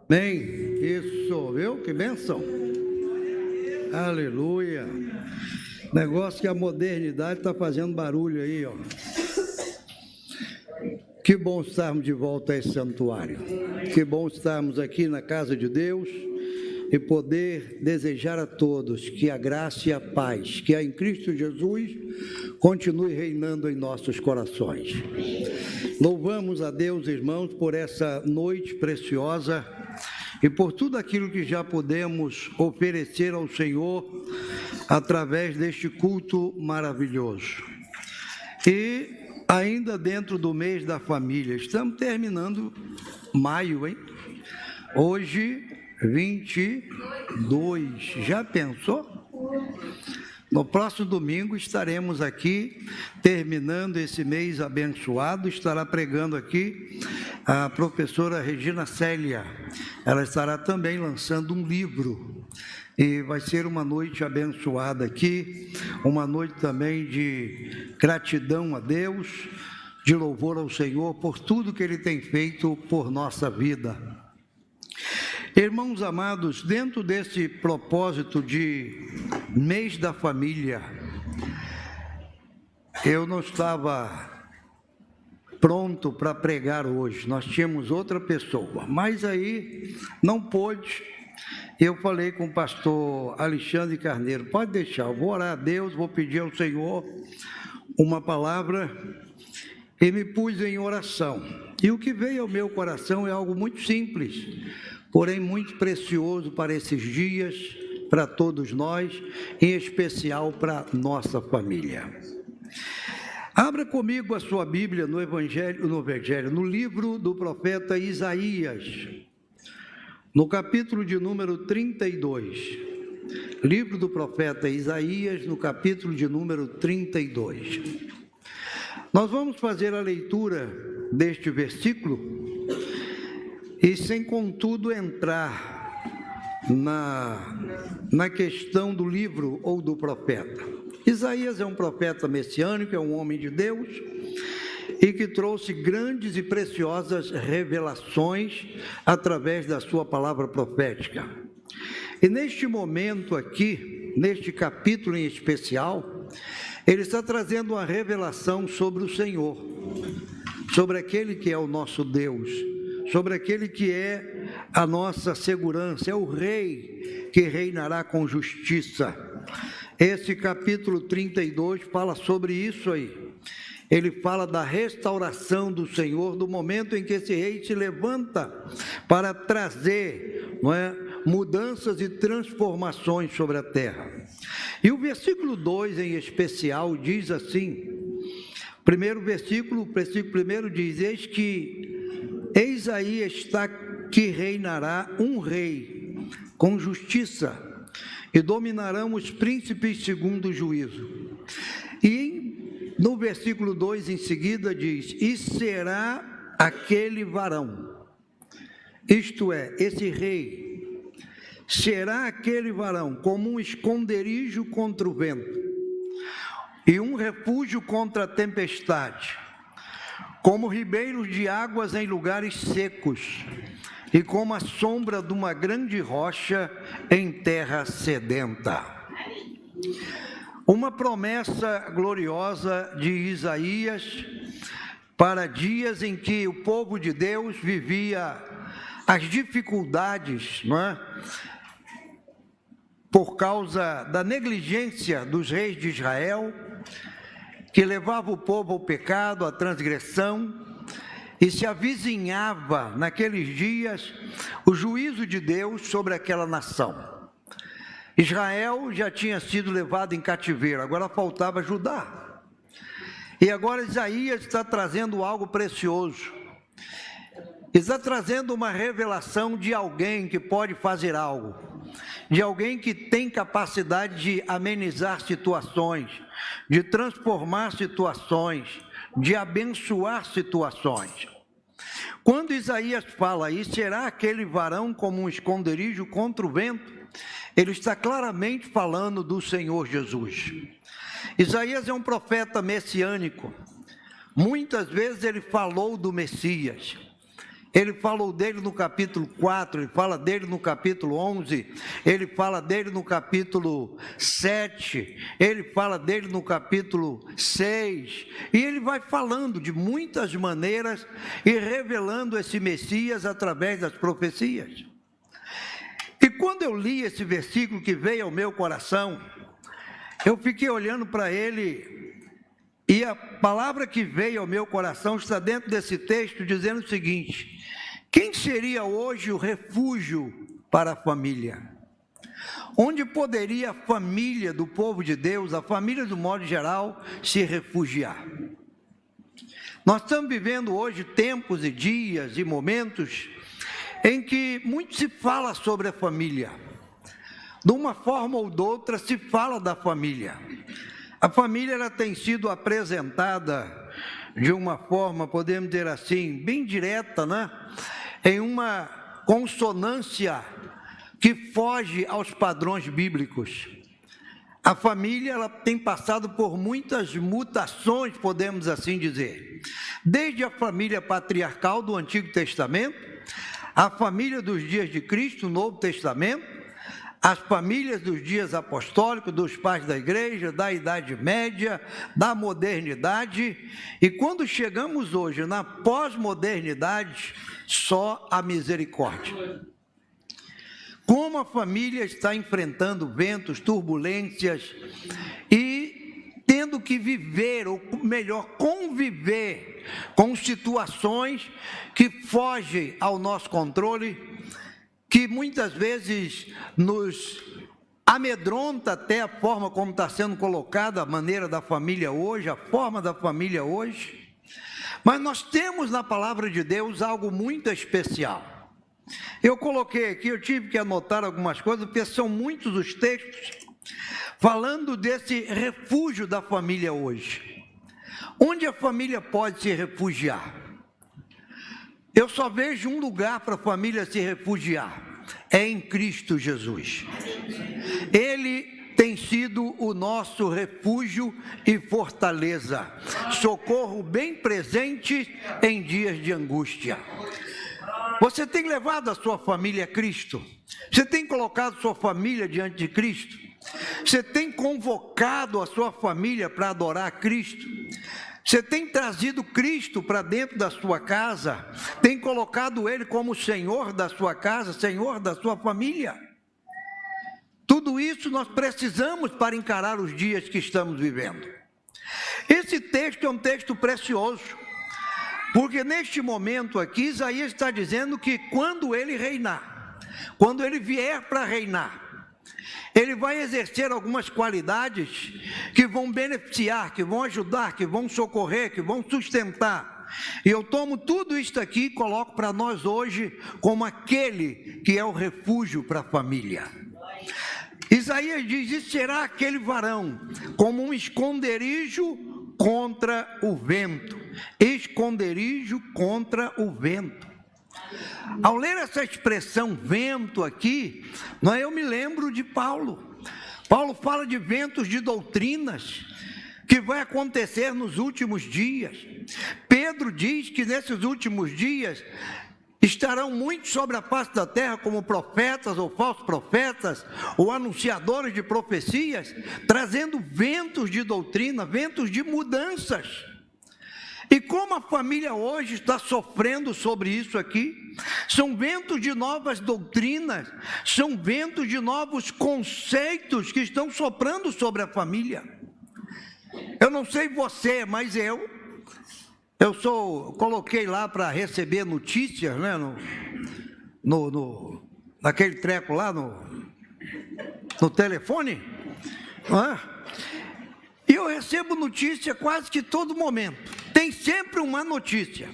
Amém. Isso, viu? Que bênção. Aleluia. Negócio que a modernidade está fazendo barulho aí, ó. Que bom estarmos de volta a esse santuário. Que bom estarmos aqui na casa de Deus e poder desejar a todos que a graça e a paz, que há em Cristo Jesus, continue reinando em nossos corações. Louvamos a Deus, irmãos, por essa noite preciosa e por tudo aquilo que já podemos oferecer ao Senhor através deste culto maravilhoso. E ainda dentro do mês da família, estamos terminando maio, hein? Hoje, 22, já pensou? No próximo domingo estaremos aqui, terminando esse mês abençoado, estará pregando aqui a professora Regina Célia. Ela estará também lançando um livro, e vai ser uma noite abençoada aqui, uma noite também de gratidão a Deus, de louvor ao Senhor por tudo que Ele tem feito por nossa vida. Irmãos amados, dentro desse propósito de mês da família, eu não estava pronto para pregar hoje, nós tínhamos outra pessoa, mas aí não pôde. Eu falei com o pastor Alexandre Carneiro, pode deixar, eu vou orar a Deus, vou pedir ao Senhor uma palavra, e me pus em oração. E o que veio ao meu coração é algo muito simples, porém muito precioso para esses dias, para todos nós, em especial para nossa família. Abra comigo a sua Bíblia no livro do profeta Isaías, no capítulo de número 32. Livro do profeta Isaías, no capítulo de número 32. Nós vamos fazer a leitura deste versículo e sem contudo entrar na questão do livro ou do profeta. Isaías é um profeta messiânico, é um homem de Deus e que trouxe grandes e preciosas revelações através da sua palavra profética. E neste momento aqui, neste capítulo em especial, ele está trazendo uma revelação sobre o Senhor, sobre aquele que é o nosso Deus, sobre aquele que é a nossa segurança, é o Rei que reinará com justiça. Esse capítulo 32 fala sobre isso aí. Ele fala da restauração do Senhor, do momento em que esse rei se levanta para trazer, mudanças e transformações sobre a terra. E o versículo 2 em especial diz assim, versículo 1 diz, eis aí está que reinará um rei com justiça, e dominarão os príncipes segundo o juízo. E no versículo 2 em seguida diz, e será aquele varão, isto é, esse rei, será aquele varão como um esconderijo contra o vento, e um refúgio contra a tempestade, como ribeiros de águas em lugares secos, e como a sombra de uma grande rocha em terra sedenta. Uma promessa gloriosa de Isaías para dias em que o povo de Deus vivia as dificuldades, por causa da negligência dos reis de Israel, que levava o povo ao pecado, à transgressão, e se avizinhava naqueles dias o juízo de Deus sobre aquela nação. Israel já tinha sido levado em cativeiro, agora faltava Judá. E agora Isaías está trazendo algo precioso. Está trazendo uma revelação de alguém que pode fazer algo, de alguém que tem capacidade de amenizar situações, de transformar situações, de abençoar situações. Quando Isaías fala, e será aquele varão como um esconderijo contra o vento, ele está claramente falando do Senhor Jesus. Isaías é um profeta messiânico. Muitas vezes ele falou do Messias. ele falou dele no capítulo 4, ele fala dele no capítulo 11, ele fala dele no capítulo 7, ele fala dele no capítulo 6, e ele vai falando de muitas maneiras e revelando esse Messias através das profecias. E quando eu li esse versículo que veio ao meu coração, eu fiquei olhando para ele, e a palavra que veio ao meu coração está dentro desse texto, dizendo o seguinte: quem seria hoje o refúgio para a família? Onde poderia a família do povo de Deus, a família do modo geral, se refugiar? Nós estamos vivendo hoje tempos e dias e momentos em que muito se fala sobre a família. De uma forma ou de outra se fala da família. A família ela tem sido apresentada de uma forma, podemos dizer assim, bem direta, né? Em uma consonância que foge aos padrões bíblicos. A família ela tem passado por muitas mutações, podemos assim dizer. Desde a família patriarcal do Antigo Testamento, a família dos dias de Cristo, Novo Testamento, as famílias dos dias apostólicos, dos pais da igreja, da Idade Média, da modernidade, e quando chegamos hoje na pós-modernidade, só a misericórdia. Como a família está enfrentando ventos, turbulências e tendo que viver, ou melhor, conviver com situações que fogem ao nosso controle, que muitas vezes nos amedronta até a forma como está sendo colocada a maneira da família hoje, a forma da família hoje. Mas nós temos na palavra de Deus algo muito especial. Eu coloquei aqui, eu tive que anotar algumas coisas, porque são muitos os textos falando desse refúgio da família hoje. Onde a família pode se refugiar? Eu só vejo um lugar para a família se refugiar, é em Cristo Jesus. Ele tem sido o nosso refúgio e fortaleza, socorro bem presente em dias de angústia. Você tem levado a sua família a Cristo? Você tem colocado sua família diante de Cristo? Você tem convocado a sua família para adorar a Cristo? Você tem trazido Cristo para dentro da sua casa? Tem colocado Ele como Senhor da sua casa, Senhor da sua família? Tudo isso nós precisamos para encarar os dias que estamos vivendo. Esse texto é um texto precioso, porque neste momento aqui, Isaías está dizendo que quando Ele reinar, quando Ele vier para reinar, Ele vai exercer algumas qualidades que vão beneficiar, que vão ajudar, que vão socorrer, que vão sustentar. E eu tomo tudo isso aqui e coloco para nós hoje como aquele que é o refúgio para a família. Isaías diz: e será aquele varão como um esconderijo contra o vento. Esconderijo contra o vento. Ao ler essa expressão vento aqui, eu me lembro de Paulo. Paulo fala de ventos de doutrinas que vai acontecer nos últimos dias. Pedro diz que nesses últimos dias estarão muitos sobre a face da terra como profetas ou falsos profetas ou anunciadores de profecias, trazendo ventos de doutrina, ventos de mudanças. E como a família hoje está sofrendo sobre isso aqui, são ventos de novas doutrinas, são ventos de novos conceitos que estão soprando sobre a família. Eu não sei você, mas eu coloquei lá para receber notícias, né, naquele treco lá, no telefone, não é? E eu recebo notícia quase que todo momento. Tem sempre uma notícia.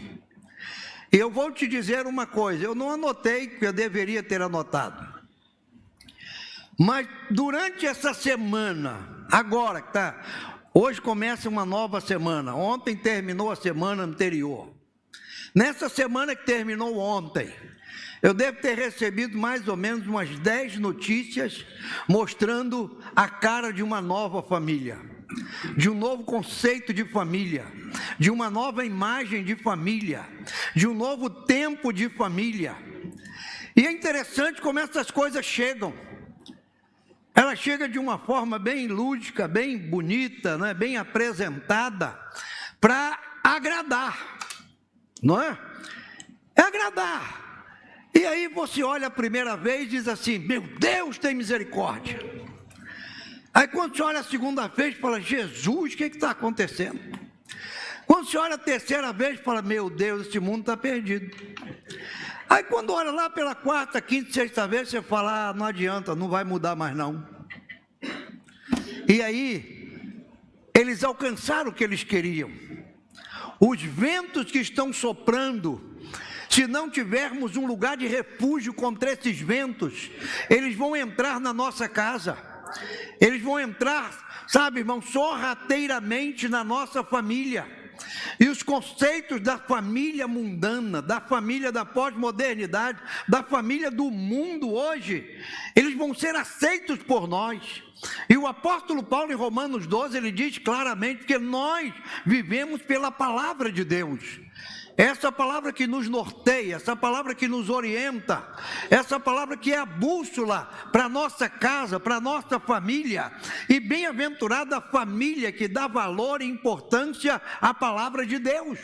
E eu vou te dizer uma coisa, eu não anotei, que eu deveria ter anotado. Mas durante essa semana, agora que hoje começa uma nova semana, ontem terminou a semana anterior. Nessa semana que terminou ontem, eu devo ter recebido mais ou menos umas 10 notícias mostrando a cara de uma nova família. de um novo conceito de família, de uma nova imagem de família, de um novo tempo de família. E é interessante como essas coisas chegam. Ela chega de uma forma bem lúdica, bem bonita, né? Bem apresentada, para agradar, não é? É agradar. E aí você olha a primeira vez e diz assim: meu Deus, tem misericórdia. Aí quando você olha a segunda vez, fala: Jesus, o que está acontecendo? Quando você olha a terceira vez, fala: meu Deus, esse mundo está perdido. Aí quando olha lá pela quarta, quinta, sexta vez, você fala: não adianta, não vai mudar mais não. E aí, eles alcançaram o que eles queriam. Os ventos que estão soprando, se não tivermos um lugar de refúgio contra esses ventos, eles vão entrar na nossa casa. Eles vão entrar, sabe, irmão, sorrateiramente na nossa família. E os conceitos da família mundana, da família da pós-modernidade, da família do mundo hoje, eles vão ser aceitos por nós. E o apóstolo Paulo, em Romanos 12, ele diz claramente que nós vivemos pela palavra de Deus. Essa palavra que nos norteia, essa palavra que nos orienta, essa palavra que é a bússola para a nossa casa, para a nossa família. E bem-aventurada a família que dá valor e importância à palavra de Deus.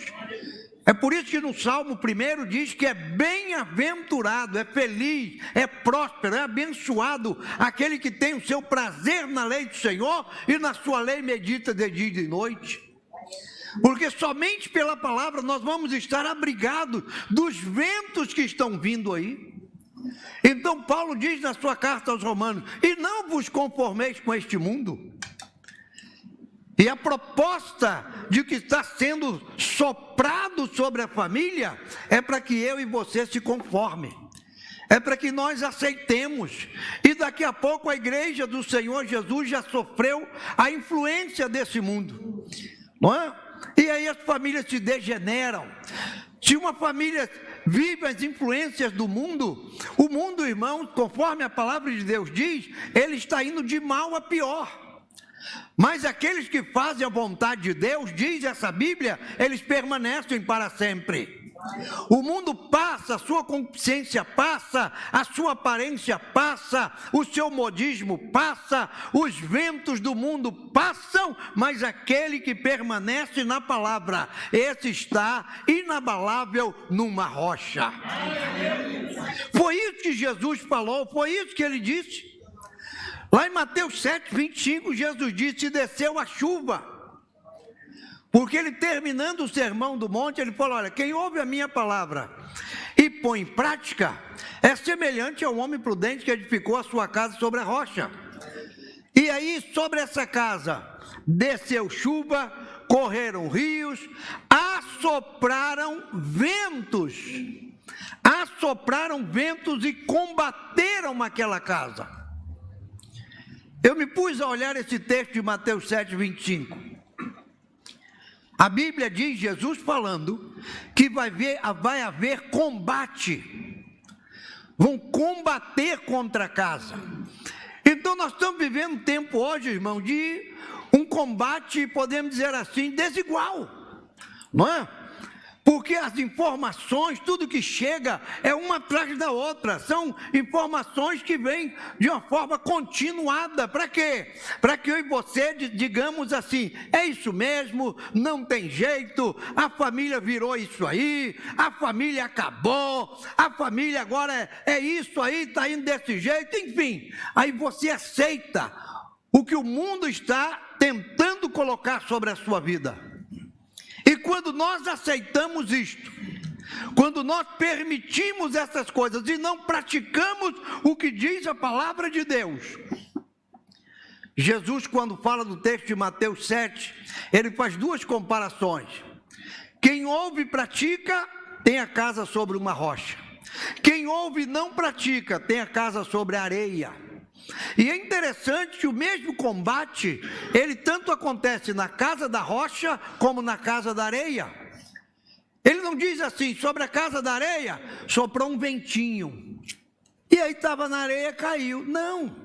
É por isso que no Salmo 1 diz que é bem-aventurado, é feliz, é próspero, é abençoado aquele que tem o seu prazer na lei do Senhor e na sua lei medita de dia e de noite. Porque somente pela palavra nós vamos estar abrigados dos ventos que estão vindo aí. Então Paulo diz na sua carta aos Romanos: e não vos conformeis com este mundo. E a proposta de que está sendo soprado sobre a família é para que eu e você se conformem. É para que nós aceitemos. E daqui a pouco a igreja do Senhor Jesus já sofreu a influência desse mundo, não é? E aí as famílias se degeneram. Se uma família vive as influências do mundo, o mundo, irmão, conforme a palavra de Deus diz, ele está indo de mal a pior. Mas aqueles que fazem a vontade de Deus, diz essa Bíblia, eles permanecem para sempre. O mundo passa, a sua consciência passa, a sua aparência passa, o seu modismo passa, os ventos do mundo passam, mas aquele que permanece na palavra, esse está inabalável numa rocha. Foi isso que Jesus falou, foi isso que ele disse. Lá em Mateus 7, 25, Jesus disse: desceu a chuva. Porque ele, terminando o sermão do monte, ele falou: olha, quem ouve a minha palavra e põe em prática, é semelhante ao homem prudente que edificou a sua casa sobre a rocha. E aí, sobre essa casa, desceu chuva, correram rios, assopraram ventos e combateram aquela casa. Eu me pus a olhar esse texto de Mateus 7, 25. A Bíblia diz, Jesus falando, que vai haver combate. Vão combater contra a casa. Então nós estamos vivendo um tempo hoje, irmão, de um combate, podemos dizer assim, desigual. Não é? Porque as informações, tudo que chega é uma atrás da outra. São informações que vêm de uma forma continuada. Para quê? Para que eu e você digamos assim: é isso mesmo, não tem jeito, a família virou isso aí, a família acabou, a família agora é isso aí, está indo desse jeito, enfim. Aí você aceita o que o mundo está tentando colocar sobre a sua vida. E quando nós aceitamos isto, quando nós permitimos essas coisas e não praticamos o que diz a palavra de Deus, Jesus, quando fala do texto de Mateus 7, ele faz duas comparações. Quem ouve e pratica, tem a casa sobre uma rocha. Quem ouve e não pratica, tem a casa sobre a areia. E é interessante que o mesmo combate, ele tanto acontece na casa da rocha, como na casa da areia. Ele não diz assim: sobre a casa da areia, soprou um ventinho, e aí estava na areia, caiu. Não.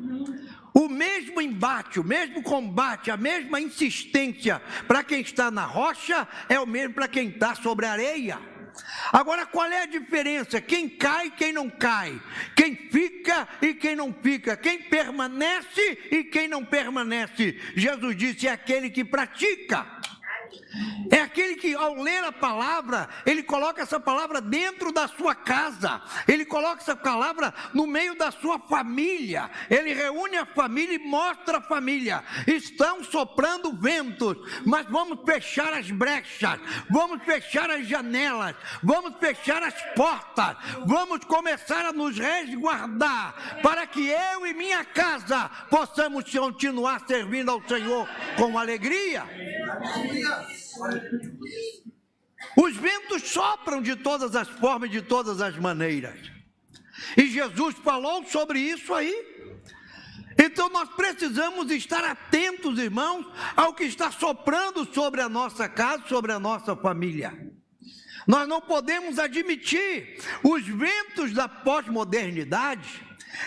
o mesmo embate, o mesmo combate, a mesma insistência para quem está na rocha é o mesmo para quem está sobre a areia. Agora, qual é a diferença? Quem cai e quem não cai, quem fica e quem não fica, quem permanece e quem não permanece. Jesus disse: é aquele que pratica. É aquele que, ao ler a palavra, ele coloca essa palavra dentro da sua casa, ele coloca essa palavra no meio da sua família, ele reúne a família e mostra a família. Estão soprando ventos, mas vamos fechar as brechas, vamos fechar as janelas, vamos fechar as portas, vamos começar a nos resguardar, para que eu e minha casa possamos continuar servindo ao Senhor com alegria. Os ventos sopram de todas as formas, de todas as maneiras. E Jesus falou sobre isso aí. Então nós precisamos estar atentos, irmãos, ao que está soprando sobre a nossa casa, sobre a nossa família. Nós não podemos admitir os ventos da pós-modernidade.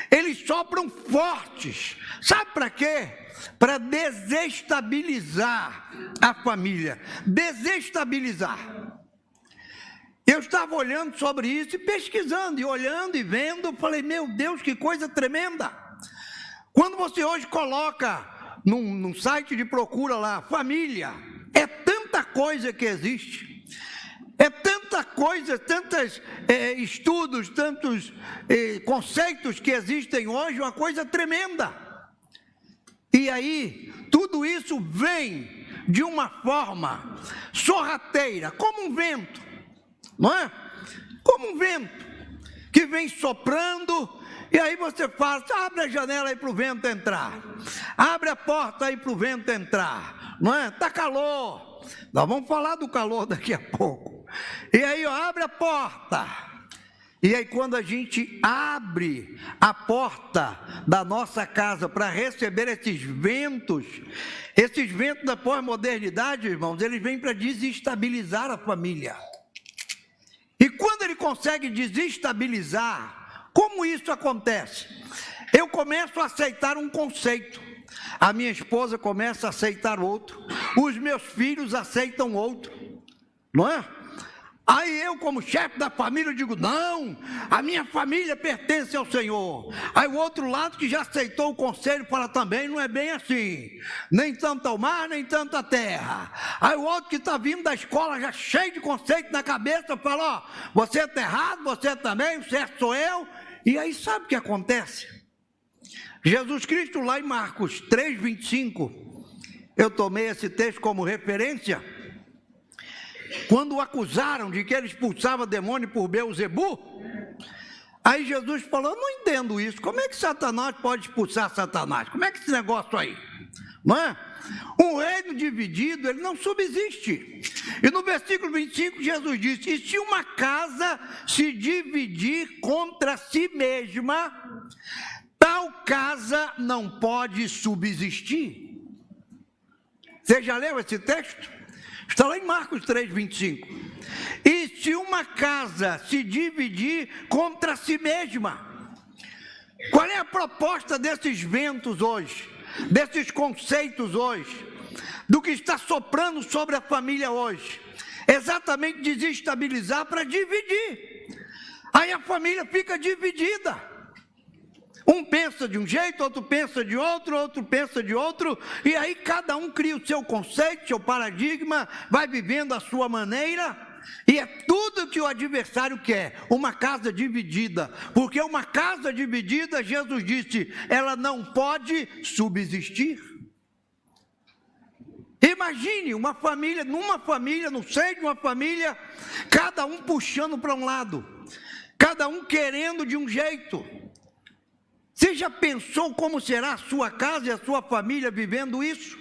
Eles sopram fortes. Sabe para quê? Para desestabilizar a família, desestabilizar. Eu estava olhando sobre isso e pesquisando, e olhando e vendo, falei: meu Deus, que coisa tremenda. Quando você hoje coloca num site de procura lá, família, é tanta coisa que existe, é tanta coisa, tantos estudos, tantos conceitos que existem hoje, uma coisa tremenda. E aí, tudo isso vem de uma forma sorrateira, como um vento, não é? Como um vento que vem soprando, e aí você fala: abre a janela aí para o vento entrar, abre a porta aí para o vento entrar, não é? Está calor, nós vamos falar do calor daqui a pouco. E aí, ó, abre a porta. E aí, quando a gente abre a porta da nossa casa para receber esses ventos da pós-modernidade, irmãos, eles vêm para desestabilizar a família. E quando ele consegue desestabilizar, como isso acontece? Eu começo a aceitar um conceito, a minha esposa começa a aceitar outro, os meus filhos aceitam outro, não é? Aí eu, como chefe da família, digo: não, a minha família pertence ao Senhor. Aí o outro lado, que já aceitou o conselho, fala: também não é bem assim, nem tanto ao mar, nem tanto à terra. Aí o outro, que está vindo da escola já cheio de conceito na cabeça, fala: ó, você está errado, você também, o certo sou eu. E aí sabe o que acontece? Jesus Cristo, lá em Marcos 3:25, eu tomei esse texto como referência. Quando o acusaram de que ele expulsava demônio por Beelzebu, aí Jesus falou: eu não entendo isso, como é que Satanás pode expulsar Satanás? Como é que esse negócio aí? Não é? Um reino dividido, ele não subsiste. E no versículo 25, Jesus disse: e se uma casa se dividir contra si mesma, tal casa não pode subsistir. Você já leu esse texto? Está lá em Marcos 3:25. E se uma casa se dividir contra si mesma, qual é a proposta desses ventos hoje, desses conceitos hoje, do que está soprando sobre a família hoje? Exatamente desestabilizar para dividir. Aí a família fica dividida. Um pensa de um jeito, outro pensa de outro, outro pensa de outro, e aí cada um cria o seu conceito, seu paradigma, vai vivendo a sua maneira, e é tudo que o adversário quer, uma casa dividida, porque uma casa dividida, Jesus disse, ela não pode subsistir. Imagine uma família, no seio de uma família, cada um puxando para um lado, cada um querendo de um jeito. Você já pensou como será a sua casa e a sua família vivendo isso?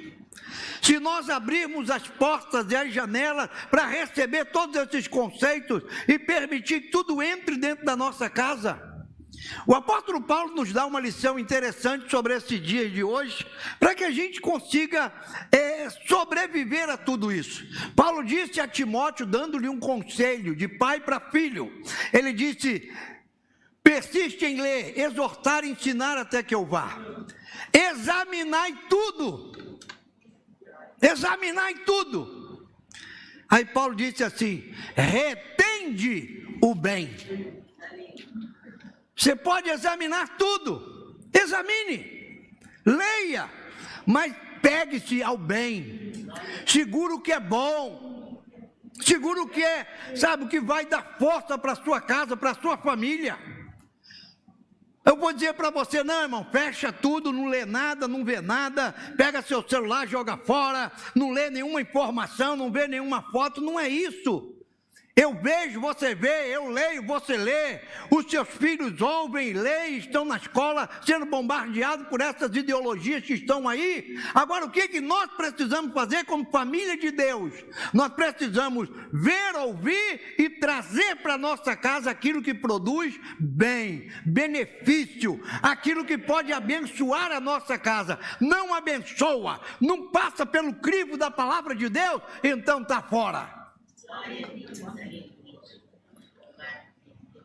Se nós abrirmos as portas e as janelas para receber todos esses conceitos e permitir que tudo entre dentro da nossa casa. O apóstolo Paulo nos dá uma lição interessante sobre esse dia de hoje, para que a gente consiga sobreviver a tudo isso. Paulo disse a Timóteo, dando-lhe um conselho de pai para filho, ele disse: persiste em ler, exortar e ensinar até que eu vá. Examinai tudo. Examinai tudo. Aí Paulo disse assim: retende o bem. Você pode examinar tudo. Examine. Leia. Mas pegue-se ao bem. Segura o que é bom. Segura o que é, sabe, o que vai dar força para a sua casa, para a sua família. Eu vou dizer para você: não, irmão, fecha tudo, não lê nada, não vê nada, pega seu celular, joga fora, não lê nenhuma informação, não vê nenhuma foto. Não é isso. Eu vejo, você vê, eu leio, você lê, os seus filhos ouvem, leem, estão na escola sendo bombardeados por essas ideologias que estão aí. Agora, o que nós precisamos fazer como família de Deus? Nós precisamos ver, ouvir e trazer para a nossa casa aquilo que produz bem, benefício, aquilo que pode abençoar a nossa casa. Não abençoa, não passa pelo crivo da palavra de Deus, então está fora.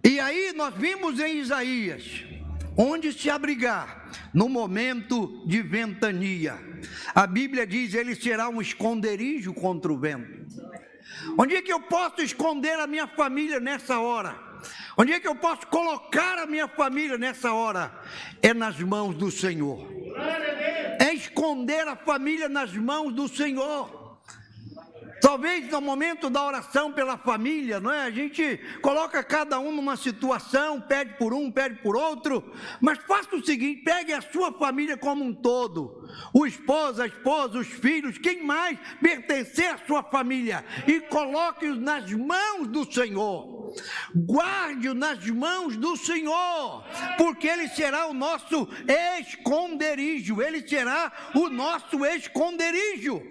E aí nós vimos em Isaías, onde se abrigar no momento de ventania. A Bíblia diz: ele será um esconderijo contra o vento. Onde é que eu posso esconder a minha família nessa hora? Onde é que eu posso colocar a minha família nessa hora? É nas mãos do Senhor. É esconder a família nas mãos do Senhor. Talvez no momento da oração pela família, não é? A gente coloca cada um numa situação, pede por um, pede por outro, mas faça o seguinte: pegue a sua família como um todo, o esposo, a esposa, os filhos, quem mais pertencer à sua família, e coloque-os nas mãos do Senhor, guarde-os nas mãos do Senhor, porque Ele será o nosso esconderijo, Ele será o nosso esconderijo.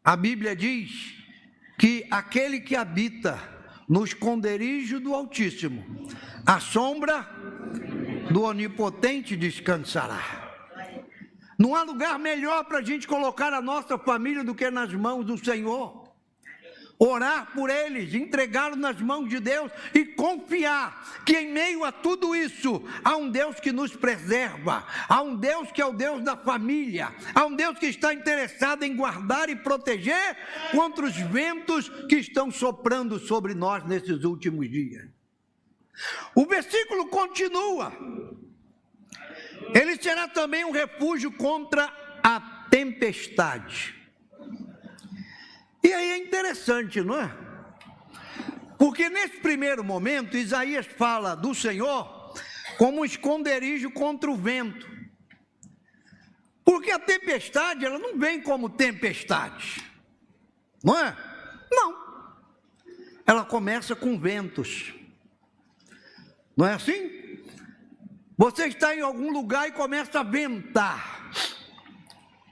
A Bíblia diz que aquele que habita no esconderijo do Altíssimo, à sombra do Onipotente descansará. Não há lugar melhor para a gente colocar a nossa família do que nas mãos do Senhor. Orar por eles, entregá-los nas mãos de Deus e confiar que em meio a tudo isso há um Deus que nos preserva, há um Deus que é o Deus da família, há um Deus que está interessado em guardar e proteger contra os ventos que estão soprando sobre nós nesses últimos dias. O versículo continua: ele será também um refúgio contra a tempestade. E aí é interessante, não é? Porque nesse primeiro momento, Isaías fala do Senhor como um esconderijo contra o vento. Porque a tempestade, ela não vem como tempestade, não é? Não. Ela começa com ventos. Não é assim? Você está em algum lugar e começa a ventar.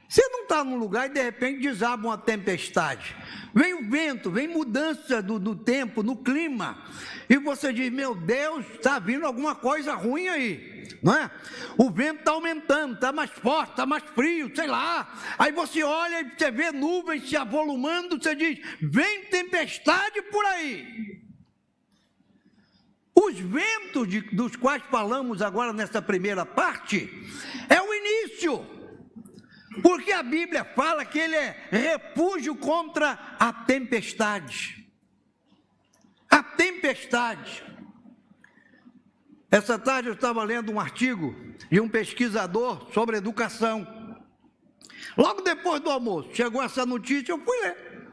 Você não está num lugar e de repente desaba uma tempestade. Vem o vento, vem mudança do tempo, no clima. E você diz: meu Deus, está vindo alguma coisa ruim aí, não é? O vento está aumentando, está mais forte, está mais frio, sei lá. Aí você olha e você vê nuvens se avolumando, você diz: vem tempestade por aí. Os ventos dos quais falamos agora nessa primeira parte, é o início. Porque a Bíblia fala que ele é refúgio contra a tempestade. A tempestade. Essa tarde eu estava lendo um artigo de um pesquisador sobre educação. Logo depois do almoço, chegou essa notícia, eu fui ler.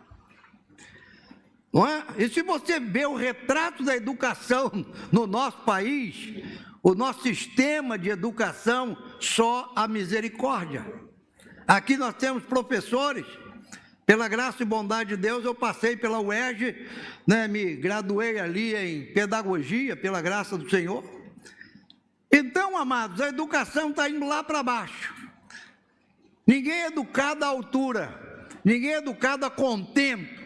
Não é? E se você vê o retrato da educação no nosso país, o nosso sistema de educação, só a misericórdia. Aqui nós temos professores, pela graça e bondade de Deus, eu passei pela UERJ, né, me graduei ali em pedagogia, pela graça do Senhor. Então, amados, a educação está indo lá para baixo. Ninguém é educado à altura, ninguém é educado a contento.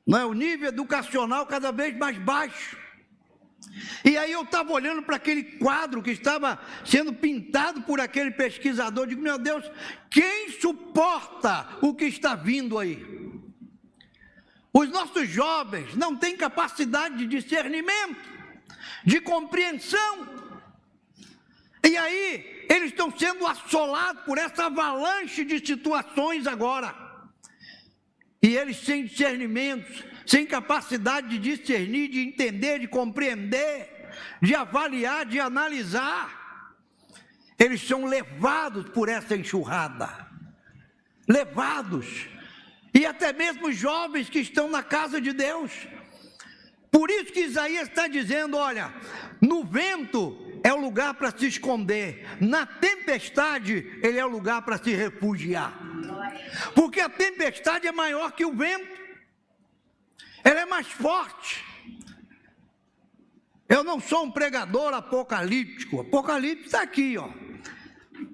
Não é? O nível educacional cada vez mais baixo. E aí eu estava olhando para aquele quadro que estava sendo pintado por aquele pesquisador, digo: meu Deus, quem suporta o que está vindo aí? Os nossos jovens não têm capacidade de discernimento, de compreensão. E aí, eles estão sendo assolados por essa avalanche de situações agora. E eles sem discernimento, sem capacidade de discernir, de entender, de compreender, de avaliar, de analisar. Eles são levados por essa enxurrada. Levados. E até mesmo os jovens que estão na casa de Deus. Por isso que Isaías está dizendo, olha, no vento é o lugar para se esconder, na tempestade ele é o lugar para se refugiar. Porque a tempestade é maior que o vento, ela é mais forte. Eu não sou um pregador apocalíptico, Apocalipse está aqui, ó.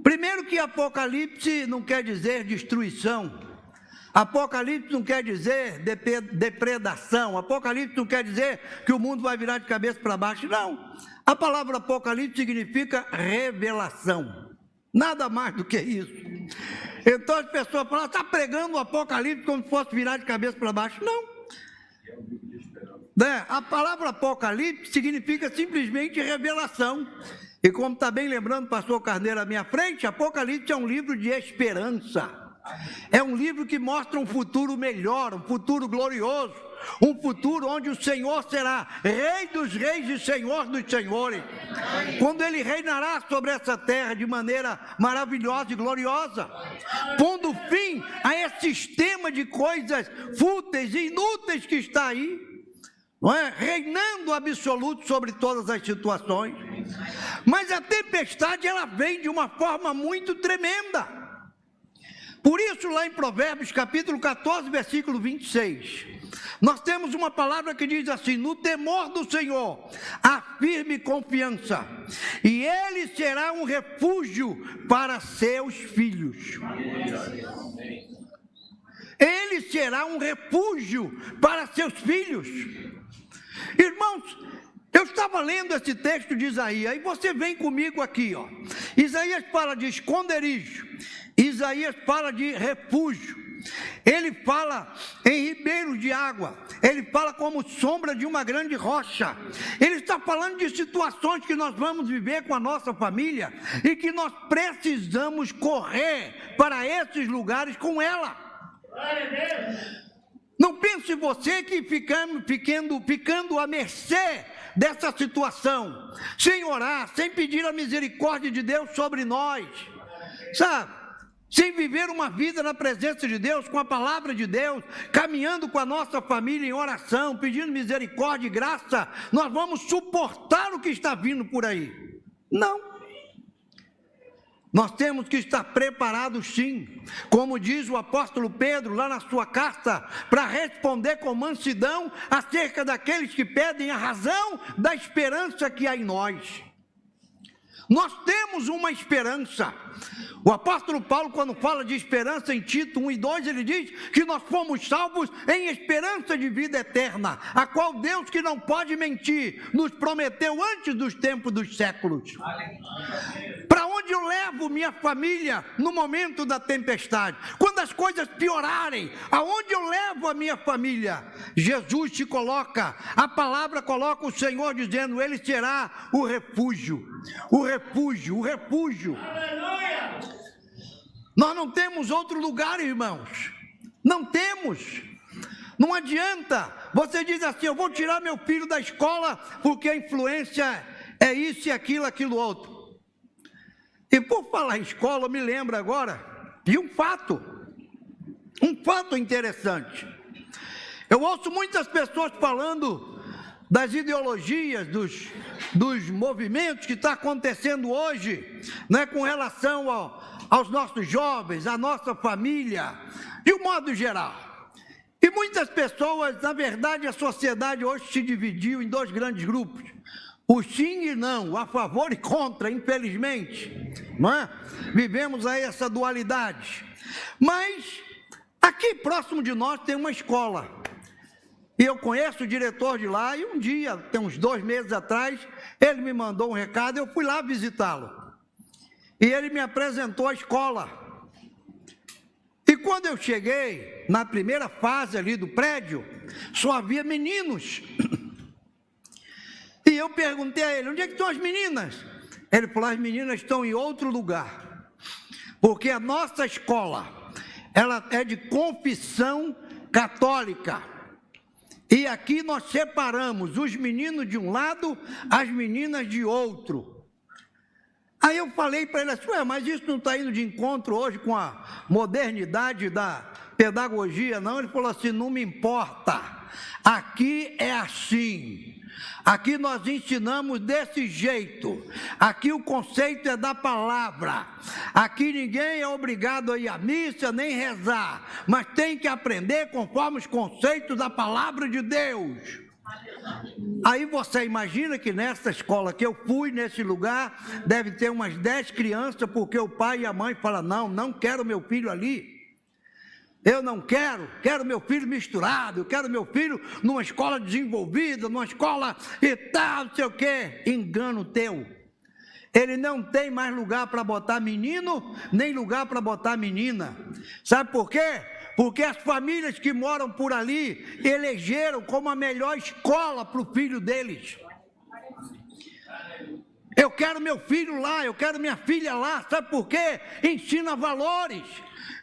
Primeiro que Apocalipse não quer dizer destruição, Apocalipse não quer dizer depredação, Apocalipse não quer dizer que o mundo vai virar de cabeça para baixo, não. A palavra Apocalipse significa revelação, nada mais do que isso. Então as pessoas falam, está pregando o Apocalipse como se fosse virar de cabeça para baixo, não. A palavra Apocalipse significa simplesmente revelação. E como está bem lembrando o pastor Carneiro à minha frente, Apocalipse é um livro de esperança. É um livro que mostra um futuro melhor, um futuro glorioso, um futuro onde o Senhor será Rei dos reis e Senhor dos senhores, quando Ele reinará sobre essa terra de maneira maravilhosa e gloriosa, pondo fim a esse sistema de coisas fúteis e inúteis que está aí, não é? Reinando absoluto sobre todas as situações. Mas a tempestade, ela vem de uma forma muito tremenda. Por isso, lá em Provérbios, capítulo 14, versículo 26, nós temos uma palavra que diz assim: no temor do Senhor, há firme confiança, e Ele será um refúgio para seus filhos. Ele será um refúgio para seus filhos. Irmãos, eu estava lendo esse texto de Isaías, e você vem comigo aqui, ó. Isaías fala de esconderijo, Isaías fala de refúgio, ele fala em ribeiros de água, ele fala como sombra de uma grande rocha. Ele está falando de situações que nós vamos viver com a nossa família e que nós precisamos correr para esses lugares com ela. Não pense você que ficando à mercê dessa situação, sem orar, sem pedir a misericórdia de Deus sobre nós, sabe? Sem viver uma vida na presença de Deus, com a palavra de Deus, caminhando com a nossa família em oração, pedindo misericórdia e graça, nós vamos suportar o que está vindo por aí. Não. Nós temos que estar preparados sim, como diz o apóstolo Pedro lá na sua carta, para responder com mansidão acerca daqueles que pedem a razão da esperança que há em nós. Nós temos uma esperança. O apóstolo Paulo, quando fala de esperança em Tito 1 e 2, ele diz que nós fomos salvos em esperança de vida eterna, a qual Deus, que não pode mentir, nos prometeu antes dos tempos dos séculos. Para onde eu levo minha família no momento da tempestade? Quando as coisas piorarem, aonde eu levo a minha família? Jesus se coloca, a palavra coloca o Senhor dizendo, Ele será o refúgio, o refúgio, o refúgio. Nós não temos outro lugar, irmãos, não temos. Não adianta, você diz assim, eu vou tirar meu filho da escola porque a influência é isso e aquilo outro. E por falar em escola, eu me lembro agora de um fato interessante. Eu ouço muitas pessoas falando das ideologias, dos movimentos que está acontecendo hoje, né, com relação aos nossos jovens, à nossa família, de um modo geral. E muitas pessoas, na verdade, a sociedade hoje se dividiu em dois grandes grupos. O sim e não, a favor e contra, infelizmente. Não é? Vivemos aí essa dualidade. Mas, aqui próximo de nós tem uma escola. E eu conheço o diretor de lá, e um dia, tem uns 2 meses atrás, ele me mandou um recado, eu fui lá visitá-lo. E ele me apresentou a escola. E quando eu cheguei, na primeira fase ali do prédio, só havia meninos. E eu perguntei a ele, onde é que estão as meninas? Ele falou, as meninas estão em outro lugar. Porque a nossa escola, ela é de confissão católica. E aqui nós separamos os meninos de um lado, as meninas de outro. Aí eu falei para ele assim, mas isso não está indo de encontro hoje com a modernidade da pedagogia, não? Ele falou assim, não me importa, aqui é assim. Aqui nós ensinamos desse jeito. Aqui o conceito é da palavra. Aqui ninguém é obrigado a ir à missa nem rezar, mas tem que aprender conforme os conceitos da palavra de Deus. Aí você imagina que nessa escola que eu fui, nesse lugar, deve ter umas 10 crianças, porque o pai e a mãe falam, não quero meu filho ali. Eu não quero meu filho misturado, eu quero meu filho numa escola desenvolvida, numa escola e tal, não sei o quê. Engano teu. Ele não tem mais lugar para botar menino, nem lugar para botar menina. Sabe por quê? Porque as famílias que moram por ali elegeram como a melhor escola para o filho deles. Eu quero meu filho lá, eu quero minha filha lá, sabe por quê? Ensina valores.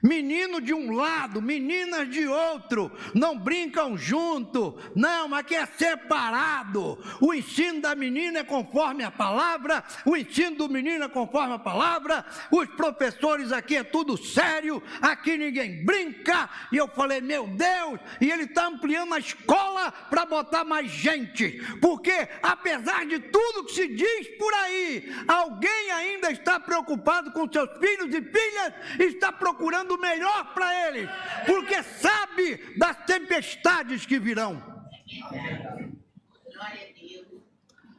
Menino de um lado, meninas de outro, não brincam junto, não, aqui é separado. O ensino da menina é conforme a palavra, o ensino do menino é conforme a palavra, os professores aqui é tudo sério, aqui ninguém brinca. E eu falei, meu Deus, e ele está ampliando a escola para botar mais gente, porque apesar de tudo que se diz por aí, alguém ainda está preocupado com seus filhos e filhas, está procurando o melhor para eles, porque sabe das tempestades que virão.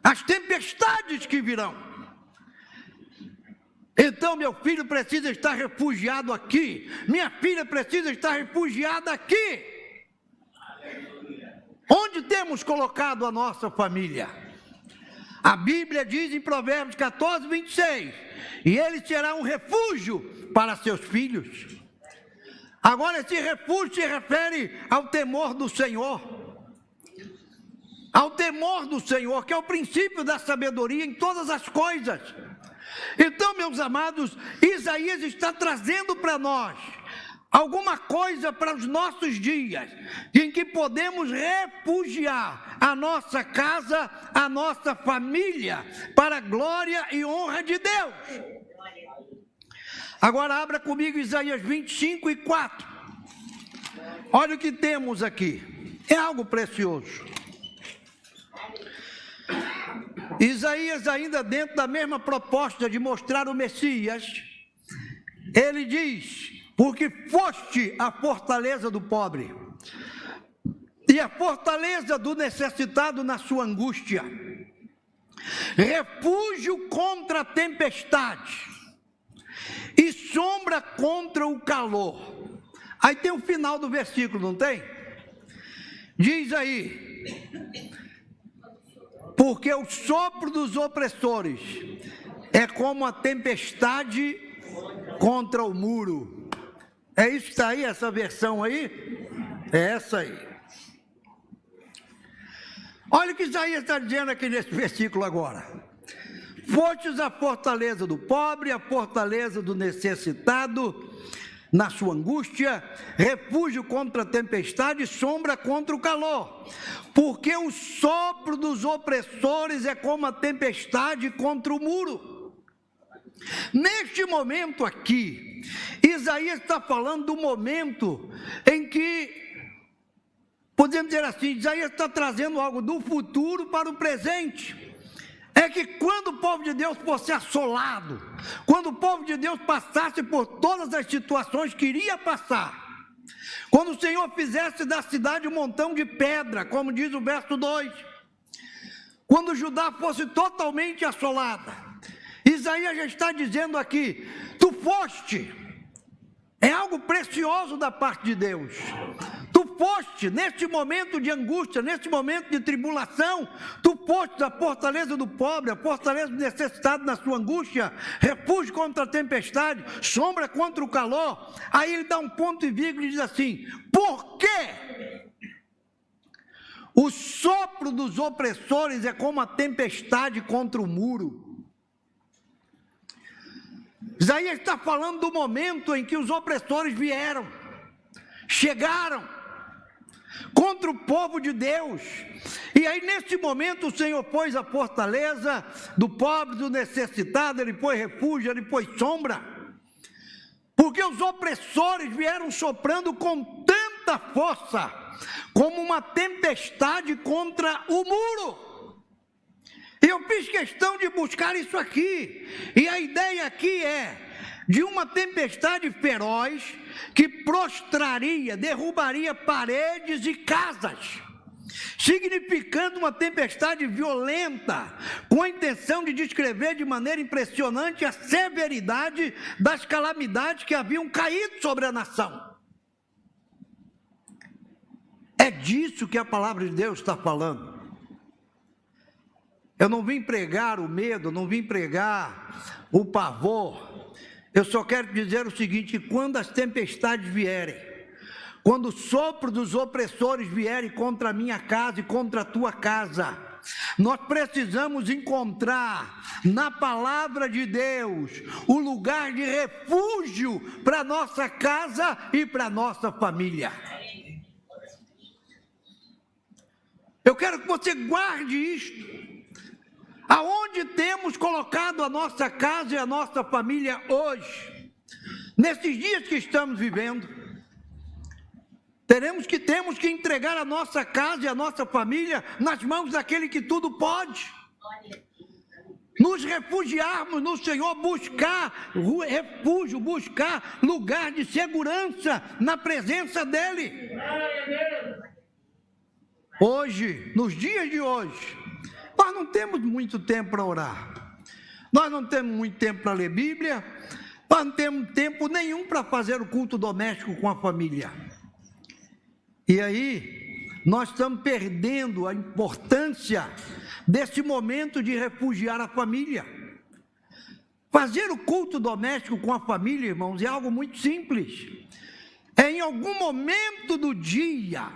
As tempestades que virão. Então meu filho precisa estar refugiado aqui, minha filha precisa estar refugiada aqui. Onde temos colocado a nossa família? A Bíblia diz em Provérbios 14, 26, e ele será um refúgio para seus filhos. Agora esse refúgio se refere ao temor do Senhor. Ao temor do Senhor, que é o princípio da sabedoria em todas as coisas. Então, meus amados, Isaías está trazendo para nós alguma coisa para os nossos dias, em que podemos refugiar a nossa casa, a nossa família, para a glória e honra de Deus. Agora abra comigo Isaías 25 e 4. Olha o que temos aqui. É algo precioso. Isaías, ainda dentro da mesma proposta de mostrar o Messias, ele diz, porque foste a fortaleza do pobre, e a fortaleza do necessitado na sua angústia, refúgio contra a tempestade, e sombra contra o calor. Aí tem o final do versículo, não tem? Diz aí, porque o sopro dos opressores é como a tempestade contra o muro. É isso que está aí, essa versão aí? É essa aí. Olha o que Isaías está dizendo aqui nesse versículo agora. Fostes a fortaleza do pobre, a fortaleza do necessitado, na sua angústia, refúgio contra a tempestade, sombra contra o calor. Porque o sopro dos opressores é como a tempestade contra o muro. Neste momento aqui, Isaías está falando do momento em que, podemos dizer assim, Isaías está trazendo algo do futuro para o presente. É que quando o povo de Deus fosse assolado, quando o povo de Deus passasse por todas as situações que iria passar, quando o Senhor fizesse da cidade um montão de pedra, como diz o verso 2, quando Judá fosse totalmente assolada, Isaías já está dizendo aqui, tu foste, é algo precioso da parte de Deus, tu foste, neste momento de angústia, neste momento de tribulação, tu foste a fortaleza do pobre, a fortaleza do necessitado na sua angústia, refúgio contra a tempestade, sombra contra o calor. Aí ele dá um ponto e vírgula e diz assim: por quê? O sopro dos opressores é como a tempestade contra o muro. Isaías está falando do momento em que os opressores vieram, chegaram contra o povo de Deus. E aí nesse momento o Senhor pôs a fortaleza do pobre, do necessitado, ele pôs refúgio, ele pôs sombra. Porque os opressores vieram soprando com tanta força, como uma tempestade contra o muro. E eu fiz questão de buscar isso aqui, e a ideia aqui é de uma tempestade feroz que prostraria, derrubaria paredes e casas, significando uma tempestade violenta, com a intenção de descrever de maneira impressionante a severidade das calamidades que haviam caído sobre a nação. É disso que a palavra de Deus está falando. Eu não vim pregar o medo, não vim pregar o pavor. Eu só quero dizer o seguinte: quando as tempestades vierem, quando o sopro dos opressores vierem contra a minha casa e contra a tua casa, nós precisamos encontrar na palavra de Deus o lugar de refúgio para a nossa casa e para a nossa família. Eu quero que você guarde isto. Aonde temos colocado a nossa casa e a nossa família hoje, nesses dias que estamos vivendo? Temos que entregar a nossa casa e a nossa família nas mãos daquele que tudo pode. Nos refugiarmos no Senhor, buscar refúgio, buscar lugar de segurança na presença dEle. Hoje, nos dias de hoje, nós não temos muito tempo para orar, nós não temos muito tempo para ler Bíblia, nós não temos tempo nenhum para fazer o culto doméstico com a família. E aí, nós estamos perdendo a importância desse momento de refugiar a família. Fazer o culto doméstico com a família, irmãos, é algo muito simples. É em algum momento do dia,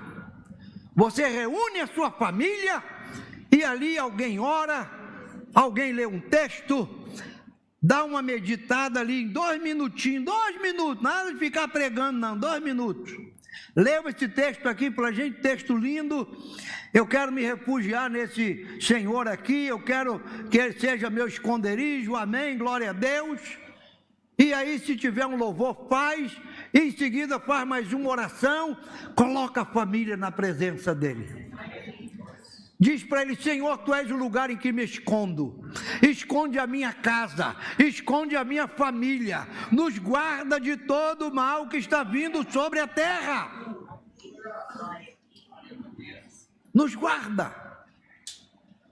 você reúne a sua família, e ali alguém ora, alguém lê um texto, dá uma meditada ali em 2 minutinhos, 2 minutos, nada de ficar pregando não, 2 minutos. Leu esse texto aqui para a gente, texto lindo. Eu quero me refugiar nesse Senhor aqui, eu quero que Ele seja meu esconderijo, amém, glória a Deus. E aí, se tiver um louvor, faz, e em seguida faz mais uma oração, coloca a família na presença dEle. Diz para ele: Senhor, Tu és o lugar em que me escondo, esconde a minha casa, esconde a minha família, nos guarda de todo o mal que está vindo sobre a terra, nos guarda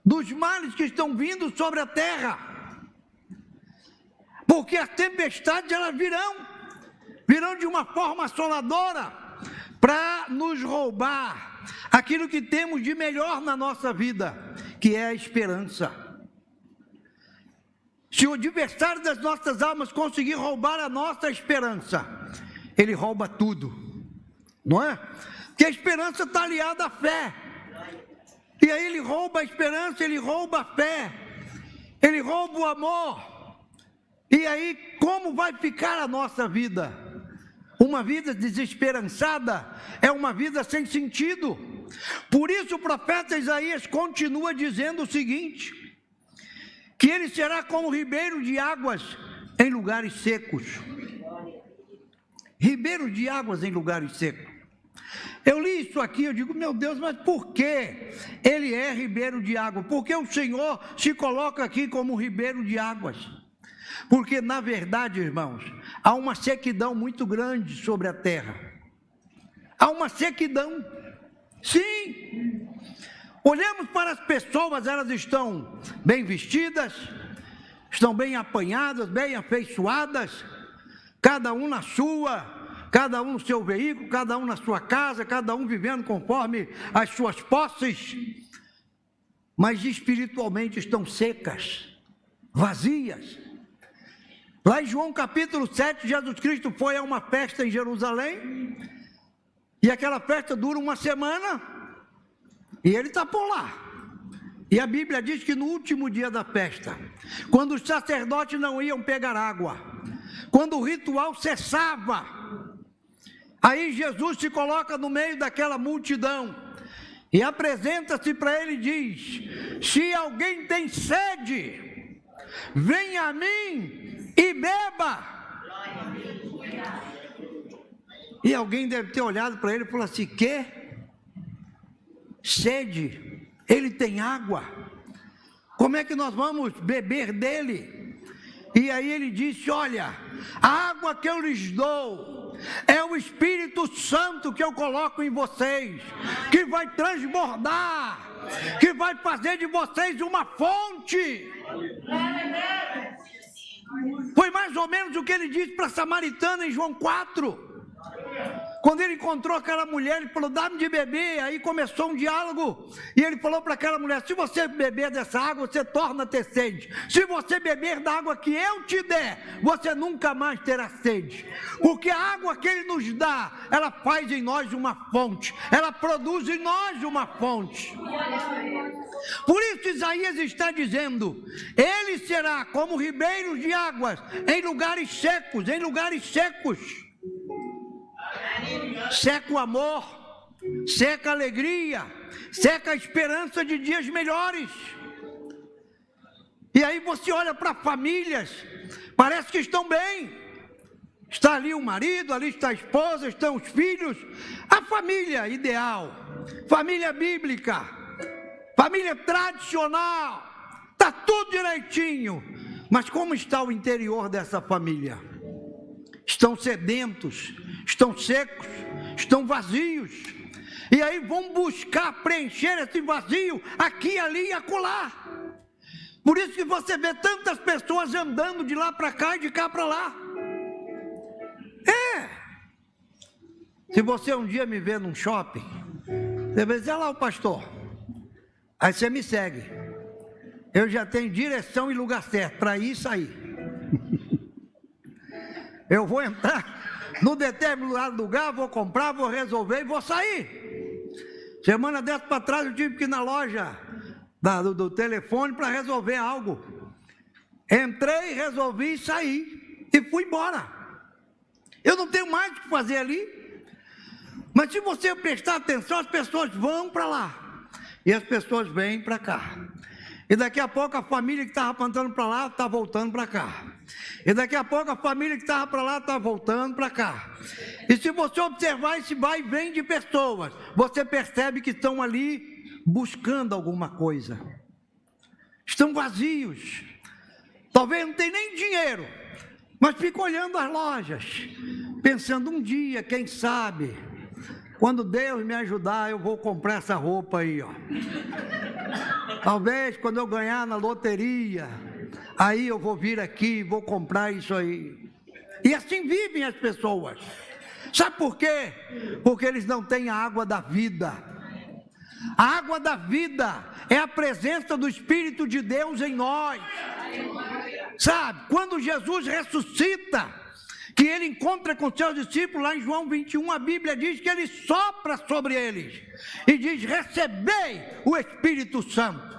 dos males que estão vindo sobre a terra, porque as tempestades elas virão de uma forma assoladora, para nos roubar aquilo que temos de melhor na nossa vida, que é a esperança. Se o adversário das nossas almas conseguir roubar a nossa esperança, ele rouba tudo, não é? Porque a esperança está aliada à fé, e aí ele rouba a esperança, ele rouba a fé, ele rouba o amor. E aí como vai ficar a nossa vida? Uma vida desesperançada é uma vida sem sentido. Por isso o profeta Isaías continua dizendo o seguinte: que ele será como ribeiro de águas em lugares secos. Ribeiro de águas em lugares secos. Eu li isso aqui, eu digo: meu Deus, mas por que ele é ribeiro de água? Porque o Senhor se coloca aqui como ribeiro de águas. Porque, na verdade, irmãos, há uma sequidão muito grande sobre a terra. Há uma sequidão. Sim. Olhamos para as pessoas, elas estão bem vestidas, estão bem apanhadas, bem afeiçoadas, cada um na sua, cada um no seu veículo, cada um na sua casa, cada um vivendo conforme as suas posses, mas espiritualmente estão secas, vazias. Lá em João capítulo 7, Jesus Cristo foi a uma festa em Jerusalém, e aquela festa dura uma semana, e ele está por lá. E a Bíblia diz que no último dia da festa, quando os sacerdotes não iam pegar água, quando o ritual cessava, aí Jesus se coloca no meio daquela multidão, e apresenta-se para ele e diz: se alguém tem sede, venha a mim e beba. E alguém deve ter olhado para ele e falado assim: que? Sede? Ele tem água, como é que nós vamos beber dele? E aí ele disse: olha, a água que eu lhes dou é o Espírito Santo que eu coloco em vocês, que vai transbordar, que vai fazer de vocês uma fonte. Foi mais ou menos o que ele disse para a samaritana em João 4. Quando ele encontrou aquela mulher, ele falou: dá-me de beber. Aí começou um diálogo, e ele falou para aquela mulher: se você beber dessa água, você torna a ter sede. Se você beber da água que eu te der, você nunca mais terá sede, porque a água que ele nos dá, ela faz em nós uma fonte, ela produz em nós uma fonte. Por isso Isaías está dizendo: ele será como ribeiros de águas em lugares secos, em lugares secos. Seca o amor, seca a alegria, seca a esperança de dias melhores. E aí você olha para famílias, parece que estão bem, está ali o marido, ali está a esposa, estão os filhos, a família ideal, família bíblica, família tradicional, está tudo direitinho, mas como está o interior dessa família? Estão sedentos, estão secos, estão vazios, e aí vão buscar preencher esse vazio aqui, ali e acolá. Por isso que você vê tantas pessoas andando de lá para cá e de cá para lá. Se você um dia me ver num shopping, você vai dizer: olha lá o pastor, aí você me segue, eu já tenho direção e lugar certo para ir e sair. Eu vou entrar no determinado lugar, vou comprar, vou resolver e vou sair. Semana dessa para trás eu tive que ir na loja do telefone para resolver algo. Entrei, resolvi e saí. E fui embora. Eu não tenho mais o que fazer ali. Mas se você prestar atenção, as pessoas vão para lá. E as pessoas vêm para cá. E daqui a pouco a família que estava plantando para lá está voltando para cá. E daqui a pouco a família que estava para lá está voltando para cá. E se você observar esse vai e vem de pessoas, você percebe que estão ali buscando alguma coisa. Estão vazios. Talvez não tenham nem dinheiro, mas ficam olhando as lojas, pensando: um dia, quem sabe, quando Deus me ajudar, eu vou comprar essa roupa aí, ó. Talvez quando eu ganhar na loteria, aí eu vou vir aqui e vou comprar isso aí. E assim vivem as pessoas. Sabe por quê? Porque eles não têm a água da vida. A água da vida é a presença do Espírito de Deus em nós. Sabe, quando Jesus ressuscita, que ele encontra com seus discípulos lá em João 21, a Bíblia diz que ele sopra sobre eles e diz: recebei o Espírito Santo.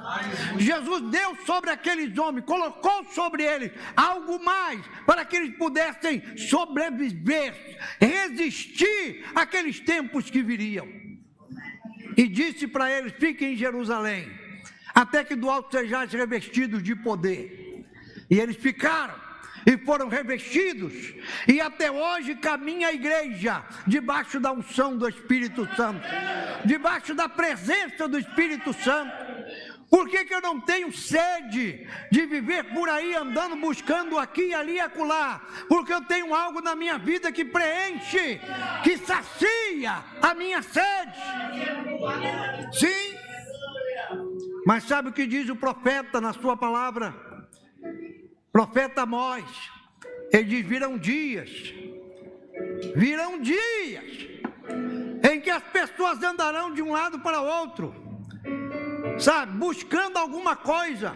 Jesus deu sobre aqueles homens, colocou sobre eles algo mais, para que eles pudessem sobreviver, resistir àqueles tempos que viriam. E disse para eles: fiquem em Jerusalém, até que do alto sejais revestidos de poder. E eles ficaram e foram revestidos, e até hoje caminha a igreja debaixo da unção do Espírito Santo, debaixo da presença do Espírito Santo. Por que eu não tenho sede de viver por aí andando, buscando aqui, ali e acolá? Porque eu tenho algo na minha vida que preenche, que sacia a minha sede. Sim, mas sabe o que diz o profeta na sua palavra? Profeta Amós, ele diz: virão dias Virão dias em que as pessoas andarão de um lado para o outro, sabe, buscando alguma coisa,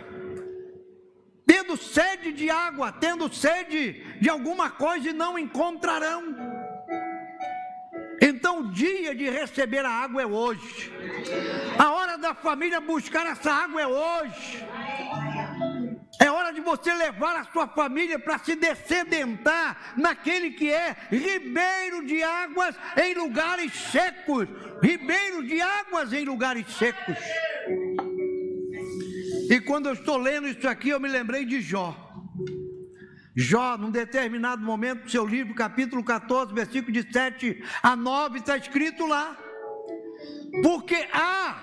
tendo sede de água, tendo sede de alguma coisa e não encontrarão. Então o dia de receber a água é hoje. A hora da família buscar essa água é hoje. É hora de você levar a sua família para se descedentar naquele que é ribeiro de águas em lugares secos. Ribeiro de águas em lugares secos. E quando eu estou lendo isso aqui, eu me lembrei de Jó. Jó, num determinado momento do seu livro, capítulo 14, versículo de 7 a 9, está escrito lá: porque há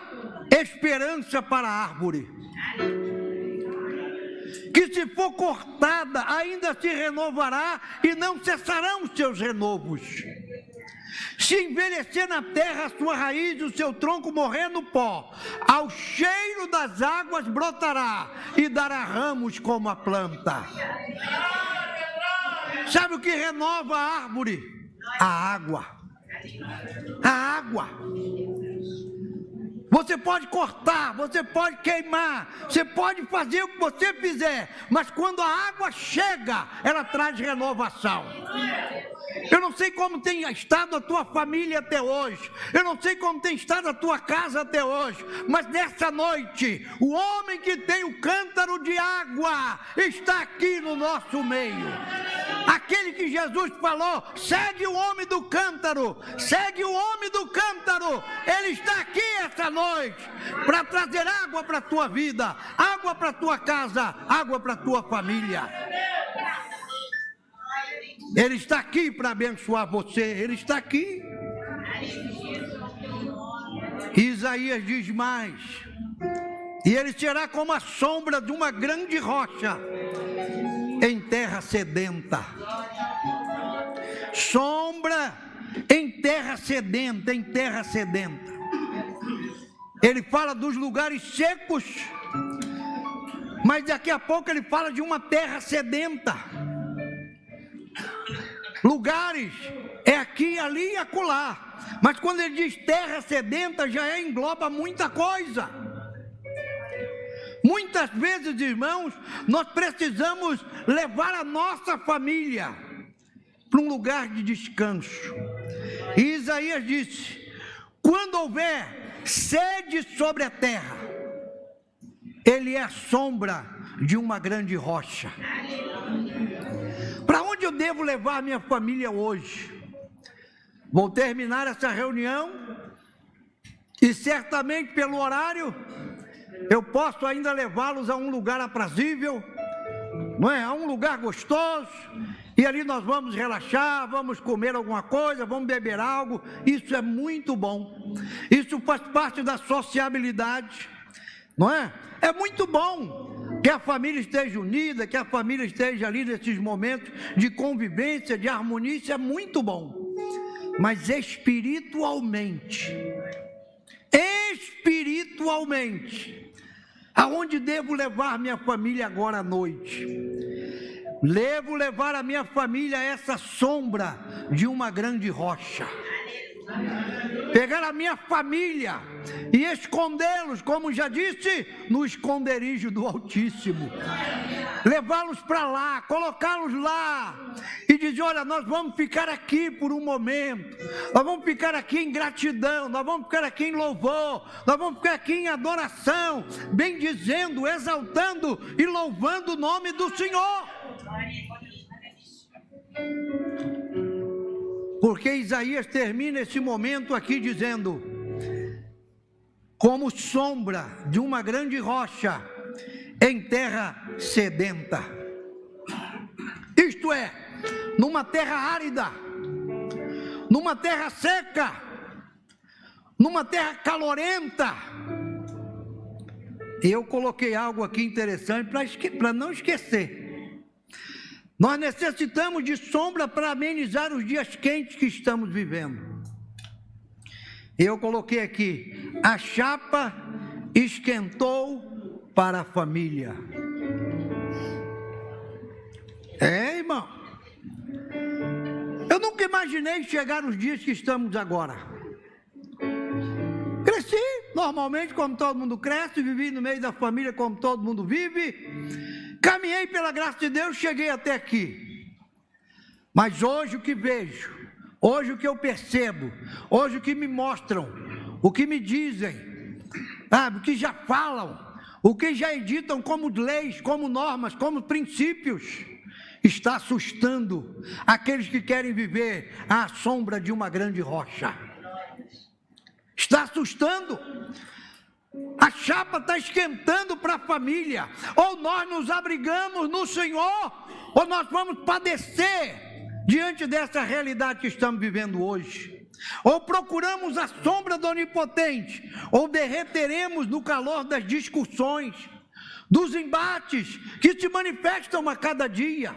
esperança para a árvore, que se for cortada, ainda se renovará e não cessarão os seus renovos. Se envelhecer na terra a sua raiz e o seu tronco morrer no pó, ao cheiro das águas brotará e dará ramos como a planta. Sabe o que renova a árvore? A água. A água. Você pode cortar, você pode queimar, você pode fazer o que você fizer, mas quando a água chega, ela traz renovação. Eu não sei como tem estado a tua família até hoje, eu não sei como tem estado a tua casa até hoje, mas nessa noite, o homem que tem o cântaro de água está aqui no nosso meio. Aquele que Jesus falou: segue o homem do cântaro, segue o homem do cântaro, ele está aqui essa noite para trazer água para a tua vida, água para a tua casa, água para a tua família. Ele está aqui para abençoar você, ele está aqui. Isaías diz mais: e ele será como a sombra de uma grande rocha em terra sedenta. Sombra em terra sedenta, em terra sedenta. Ele fala dos lugares secos, mas daqui a pouco ele fala de uma terra sedenta. Lugares é aqui, ali e acolá, mas quando ele diz terra sedenta, já engloba muita coisa. Muitas vezes, irmãos, nós precisamos levar a nossa família para um lugar de descanso. E Isaías disse: quando houver sede sobre a terra, ele é a sombra de uma grande rocha. Para onde eu devo levar a minha família hoje? Vou terminar essa reunião e certamente pelo horário eu posso ainda levá-los a um lugar aprazível, não é? A um lugar gostoso, e ali nós vamos relaxar, vamos comer alguma coisa, vamos beber algo. Isso é muito bom, isso faz parte da sociabilidade, não é? É muito bom que a família esteja unida, que a família esteja ali nesses momentos de convivência, de harmonia. Isso é muito bom, mas espiritualmente, aonde devo levar minha família agora à noite? Devo levar a minha família a essa sombra de uma grande rocha. Pegar a minha família e escondê-los, como já disse, no esconderijo do Altíssimo. Levá-los para lá, colocá-los lá e dizer: olha, nós vamos ficar aqui por um momento, nós vamos ficar aqui em gratidão, nós vamos ficar aqui em louvor, nós vamos ficar aqui em adoração, bendizendo, exaltando e louvando o nome do Senhor. Porque Isaías termina esse momento aqui dizendo: como sombra de uma grande rocha em terra sedenta. Isto é, numa terra árida, numa terra seca, numa terra calorenta. E eu coloquei algo aqui interessante para não esquecer. Nós necessitamos de sombra para amenizar os dias quentes que estamos vivendo. Eu coloquei aqui: a chapa esquentou para a família. É, irmão, eu não Nunca imaginei chegar nos dias que estamos agora. Cresci normalmente como todo mundo cresce, vivi no meio da família como todo mundo vive, caminhei pela graça de Deus, cheguei até aqui. Mas hoje o que vejo, hoje o que eu percebo, hoje o que me mostram, o que me dizem, sabe, o que já falam, o que já editam como leis, como normas, como princípios, está assustando aqueles que querem viver à sombra de uma grande rocha. Está assustando. A chapa está esquentando para a família. Ou nós nos abrigamos no Senhor, ou nós vamos padecer diante dessa realidade que estamos vivendo hoje. Ou procuramos a sombra do Onipotente, ou derreteremos no calor das discussões, dos embates que se manifestam a cada dia.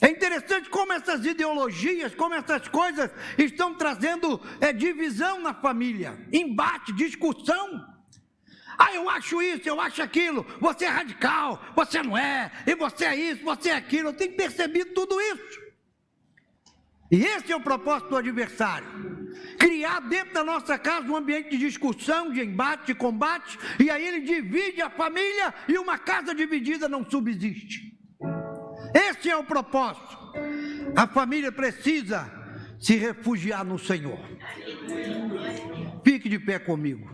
É interessante como essas ideologias, como essas coisas estão trazendo divisão na família, embate, discussão. Eu acho isso, eu acho aquilo, você é radical, você não é, e você é isso, você é aquilo. Eu tenho percebido tudo isso. E esse é o propósito do adversário: criar dentro da nossa casa um ambiente de discussão, de embate, de combate, e aí ele divide a família e uma casa dividida não subsiste. Esse é o propósito. A família precisa se refugiar no Senhor. Fique de pé comigo.